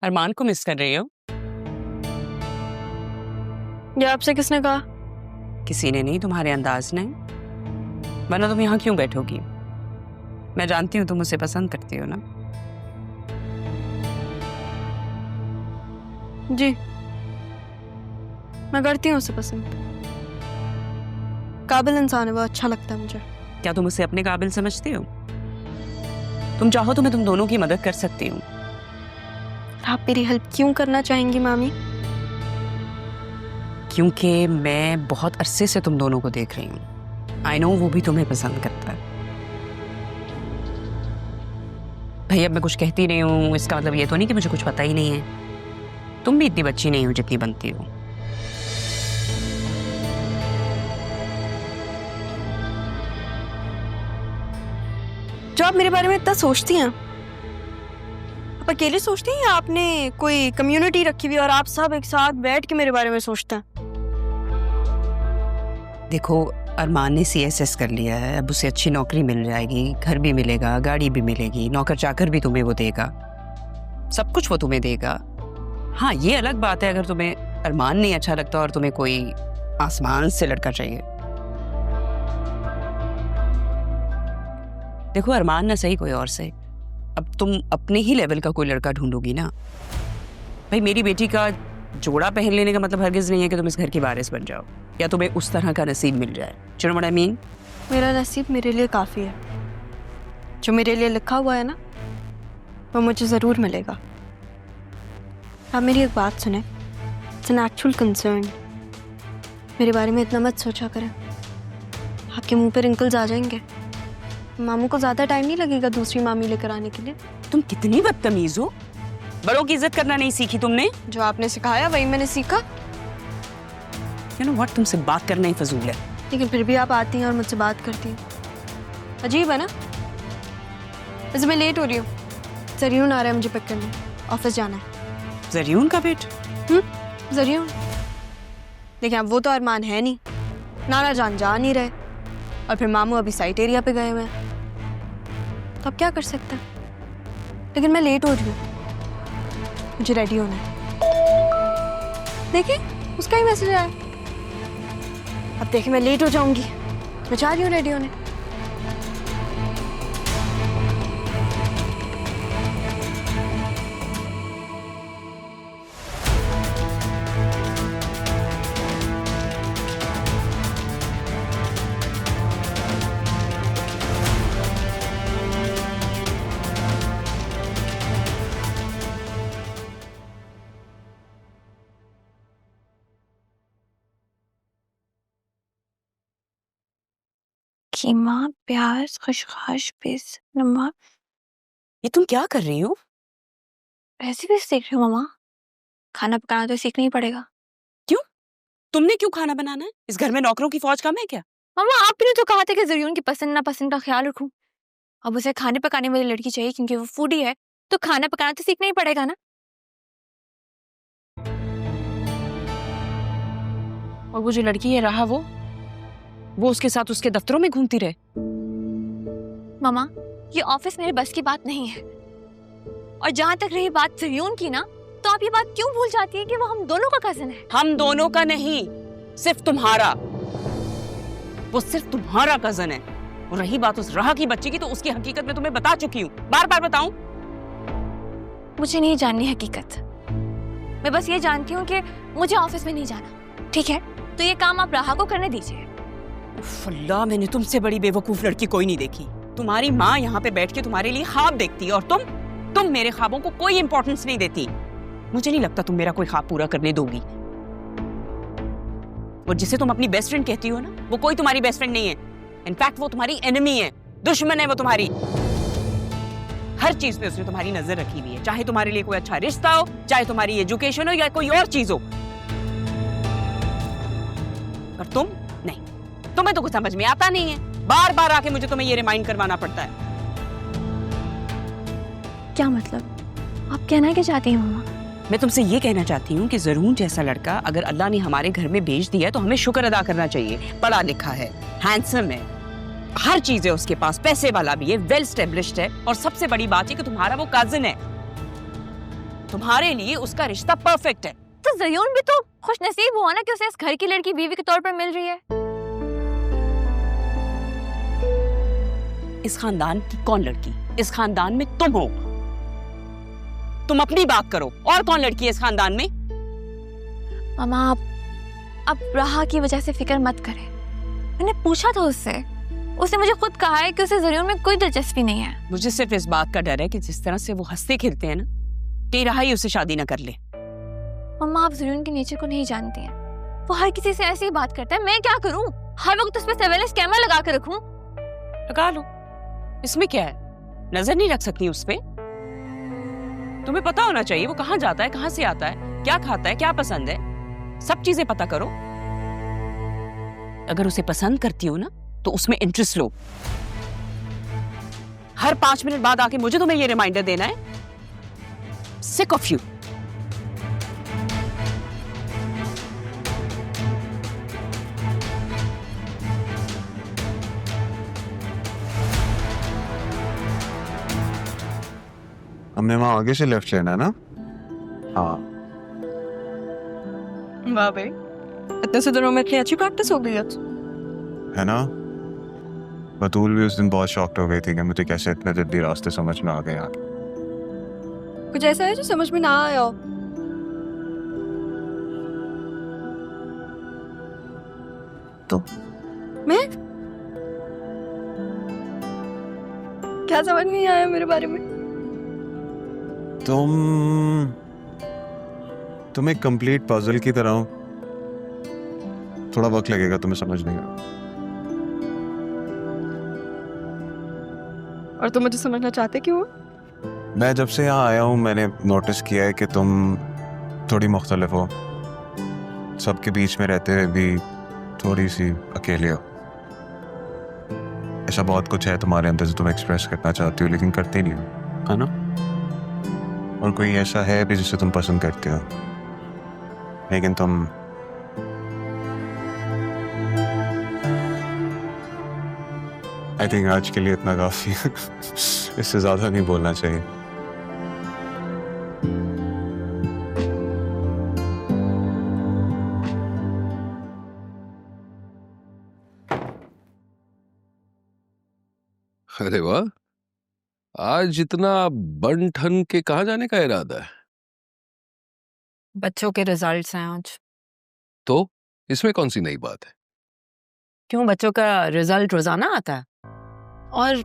अरमान को मिस कर रही हो? ये आपसे किसने कहा? किसी ने नहीं, तुम्हारे अंदाज ने। वरना तुम यहाँ क्यों बैठोगी? मैं जानती हूँ तुम उसे पसंद करती हो ना। जी, मैं करती हूँ उसे पसंद। काबिल इंसान है वो, अच्छा लगता है मुझे। क्या तुम उसे अपने काबिल समझती हो? तुम चाहो तो मैं तुम दोनों की मदद कर सकती हूँ। आप मेरी हेल्प क्यों करना चाहेंगी मामी? क्योंकि मैं बहुत अरसे से तुम दोनों को देख रही हूँ। आई नो वो भी तुम्हें पसंद करता है। भाई अब मैं कुछ कहती नहीं हूँ इसका मतलब ये तो नहीं कि मुझे कुछ पता ही नहीं है। तुम भी इतनी बच्ची नहीं हो जितनी बनती हो। जो आप मेरे बारे में इतना सोचती हैं, आप अकेले सोचती हैं या आपने कोई कम्युनिटी रखी हुई और आप सब एक साथ बैठ के मेरे बारे में सोचते हैं? देखो अरमान ने CSS कर लिया है, अब उसे अच्छी नौकरी मिल जाएगी, घर भी मिलेगा, गाड़ी भी मिलेगी, नौकर चाकर भी तुम्हें वो देगा, सब कुछ वो तुम्हें देगा। हाँ ये अलग बात है अगर तुम्हें अरमान नहीं अच्छा लगता और तुम्हें कोई आसमान से लड़का चाहिए। देखो अरमान ना सही कोई और से, अब तुम अपने ही लेवल का कोई लड़का ढूंढोगी ना। भाई मेरी बेटी का जोड़ा पहन लेने का मतलब हरगिज नहीं है कि तुम इस घर की वारिस बन जाओ या तुम्हें उस तरह का नसीब मिल जाए। You know what I mean? मेरा नसीब मेरे लिए काफ़ी है। जो मेरे लिए लिखा हुआ है ना, वो मुझे ज़रूर मिलेगा। आप मेरी एक बात सुने, इट्स एन एक्चुअल कंसर्न। मेरे बारे में इतना मत सोचा करें, आपके मुंह पे रिंकल्स आ जाएंगे। मामू को ज़्यादा टाइम नहीं लगेगा दूसरी मामी लेकर आने के लिए। तुम कितनी बदतमीज हो, बड़ों की इज्जत करना नहीं सीखी तुमने। जो आपने सिखाया वही मैंने सीखा। You know what, तुमसे बात करना ही फजूल है। लेकिन फिर भी आप आती हैं और मुझसे बात करती हैं, अजीब है ना। वैसे मैं लेट हो रही हूँ, जरियून आ रहा है मुझे पिक करने, ऑफिस जाना है। जरियून का बेट? जरियून, लेकिन अब वो तो अरमान है नहीं, नाना जान जा नहीं रहे और फिर मामू अभी साइट एरिया पे गए हुए हैं, तो अब क्या कर सकते हैं। लेकिन मैं लेट हो रही हूँ, मुझे रेडी होना है। देखिए उसका ही मैसेज आया। अब देखिए मैं लेट हो जाऊंगी, मैं जा रही हूँ रेडी होने। कीमा, प्याज, खसखस, पीस, नमक। ये तुम क्या कर रही हो? रेसिपी सीख रही हूँ मामा। खाना पकाना तो सीखना ही पड़ेगा। क्यों? तुमने क्यों खाना बनाना है? इस घर में नौकरों की फौज कम है क्या? मामा आपने तो कहा था कि जरियून की पसंद नापसंद का ख्याल रखूं। अब उसे खाने पकाने वाली लड़की चाहिए क्योंकि वो फूडी है, तो खाना पकाना तो सीखना ही पड़ेगा ना। और वो जो लड़की है रहा वो उसके साथ उसके दफ्तरों में घूमती रहे। मामा ये ऑफिस मेरे बस की बात नहीं है। और जहां तक रही बात जरियून की ना, तो आप ये बात क्यों भूल जाती है कि वो हम दोनों का कजिन है। हम दोनों का नहीं, सिर्फ तुम्हारा। वो सिर्फ तुम्हारा कजन है। और रही बात उस राह की बच्ची की, तो उसकी हकीकत मैं तुम्हें बता चुकी हूँ। बार बार बताऊं? मुझे नहीं जाननी हकीकत, मैं बस ये जानती हूँ कि मुझे ऑफिस में नहीं जाना। ठीक है, तो ये काम आप राहा को करने दीजिए। अल्लाह, मैंने तुमसे बड़ी बेवकूफ लड़की कोई नहीं देखी। तुम्हारी माँ यहाँ पे बैठ के तुम्हारे लिए ख्वाब देखती है और तुम मेरे ख्वाबों को कोई इंपॉर्टेंस नहीं देती। मुझे नहीं लगता तुम मेरा कोई ख्वाब पूरा करने दोगी। और जिसे तुम अपनी बेस्ट फ्रेंड कहती हो ना, वो कोई तुम्हारी बेस्ट फ्रेंड नहीं है। इनफैक्ट वो तुम्हारी एनिमी है, दुश्मन है वो तुम्हारी। हर चीज पे उसने तुम्हारी नजर रखी हुई है, चाहे तुम्हारे लिए कोई अच्छा रिश्ता हो, चाहे तुम्हारी एजुकेशन हो या कोई और चीज हो। और तुम नहीं, तुम्हें तो कुछ समझ में आता नहीं है। बार बार आके मुझे तुम्हें ये रिमाइंड करवाना पड़ता है। क्या मतलब? आप कहना क्या चाहती हैं मामा? मैं तुमसे ये कहना चाहती हूँ कि जरूर जैसा लड़का अगर अल्लाह ने हमारे घर में भेज दिया है तो हमें शुक्र अदा करना चाहिए। पढ़ा लिखा है, हैंडसम है, हर चीज है उसके पास, पैसे वाला भी है, वेल स्टेब्लिश्ड है, और सबसे बड़ी बात है कि तुम्हारा वो कजिन है। तुम्हारे लिए उसका रिश्ता परफेक्ट है। तो ज़रियून भी तो खुश नसीब हुआ ना कि उसे इस घर की लड़की बीवी के तौर पर मिल रही है। इस खानदान की कौन लड़की? इस खानदान में तुम हो। तुम अपनी बात करो, और कौन लड़की है इस खानदान में? मामा आप राहा की वजह से फिक्र मत करें। मैंने पूछा था उससे, उसने मुझे खुद कहा है कि उसे ज़रियून में कोई दिलचस्पी नहीं है। मुझे सिर्फ इस बात का डर है कि जिस तरह से वो हंसते खेलते हैं ना, कि राहा ही उससे शादी ना कर ले। मम्मा आप ज़रियून के नेचर को नहीं जानती हैं। वो हर किसी से ऐसे ही बात करता है। मैं क्या करूं? हर वक्त उस पर सर्वेलेंस कैमरा लगा कर रखूं? लगा लो, इसमें क्या है? नजर नहीं रख सकती उस पे? तुम्हें पता होना चाहिए वो कहाँ जाता है, कहाँ से आता है, क्या खाता है, क्या पसंद है, सब चीजें पता करो। अगर उसे पसंद करती हो ना तो उसमें इंटरेस्ट लो। हर 5 मिनट बाद आके मुझे तुम्हें ये रिमाइंडर देना है। Sick of you. हमने वहां आगे से लेफ्ट लेना है ना? हाँ। वाह भाई, इतने से दिनों में इतनी अच्छी प्रैक्टिस हो गई है ना? बतूल भी उस दिन बहुत शॉक्ड हो गई थी कि मुझे कैसे इतने जल्दी रास्ते समझ में आ गए यार। कुछ ऐसा है जो समझ में ना आया हो? तो मैं क्या समझ नहीं आया मेरे बारे में? तुम एक कंप्लीट पजल की तरह हो। थोड़ा वक्त लगेगा तुम्हें समझने का। और तुम मुझे समझना चाहते क्यों हो? मैं जब से यहाँ आया हूँ मैंने नोटिस किया है कि तुम थोड़ी मुख्तलिफ हो। सबके बीच में रहते हुए भी थोड़ी सी अकेले हो। ऐसा बहुत कुछ है तुम्हारे अंदर जो तुम एक्सप्रेस करना चाहती हो लेकिन करते नहीं हो, है ना? और कोई ऐसा है भी जिसे तुम पसंद करते हो लेकिन तुम आई थिंक आज के लिए इतना काफी है। इससे ज्यादा नहीं बोलना चाहिए। अरे वाह, आज इतना बन ठन के कहाँ जाने का इरादा है? बच्चों के रिजल्ट्स हैं आज। तो इसमें कौन सी नई बात है? क्यों, बच्चों का रिजल्ट रोजाना आता है? और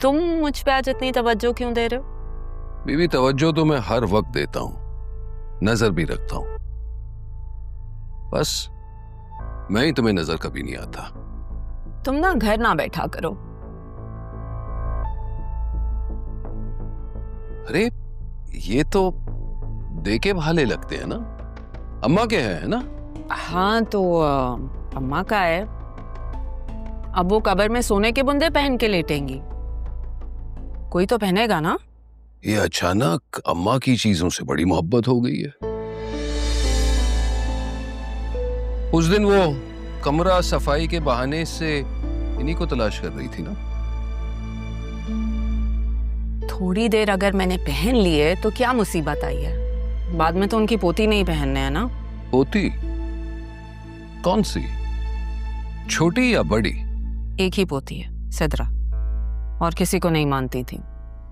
तुम मुझ पे आज इतनी तवज्जो क्यों दे रहे हो? बीवी तवज्जो तो मैं हर वक्त देता हूँ, नजर भी रखता हूँ, बस मैं ही तुम्हें नजर कभी नहीं आता। तुम ना घर ना बैठा करो। अरे ये तो देखे भाले लगते हैं ना, अम्मा के है ना? हाँ तो अम्मा का है। अब वो कब्र में सोने के बुंदे पहन के लेटेंगी, कोई तो पहनेगा ना। ये अचानक अम्मा की चीजों से बड़ी मोहब्बत हो गई है। उस दिन वो कमरा सफाई के बहाने से इन्हीं को तलाश कर रही थी ना। थोड़ी देर अगर मैंने पहन लिए तो क्या मुसीबत आई है? बाद में तो उनकी पोती नहीं पहनने हैं ना। पोती? कौन सी, छोटी या बड़ी? एक ही पोती है, सिद्रा, और किसी को नहीं मानती थी।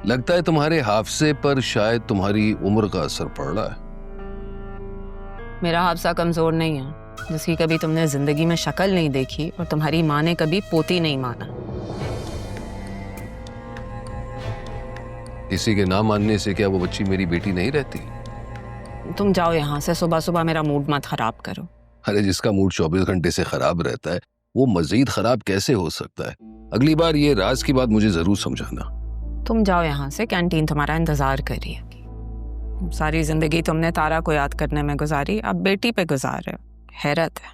लगता है तुम्हारे हाफजे पर शायद तुम्हारी उम्र का असर पड़ रहा है। मेरा हाफजा कमजोर नहीं है, जिसकी कभी तुमने जिंदगी में शक्ल नहीं देखी और तुम्हारी माँ ने कभी पोती नहीं माना। किसी के ना मानने से क्या वो बच्ची मेरी बेटी नहीं रहती? तुम जाओ यहाँ से, सुबह सुबह मेरा मूड मत खराब करो। अरे जिसका मूड 24 घंटे से खराब रहता है वो मजीद खराब कैसे हो सकता है? अगली बार ये राज की बात मुझे जरूर समझाना। तुम जाओ यहाँ से, कैंटीन तुम्हारा इंतजार कर रही है। सारी जिंदगी तुमने तारा को याद करने में गुजारी, अब बेटी पे गुजार रहे हो। हैरत है।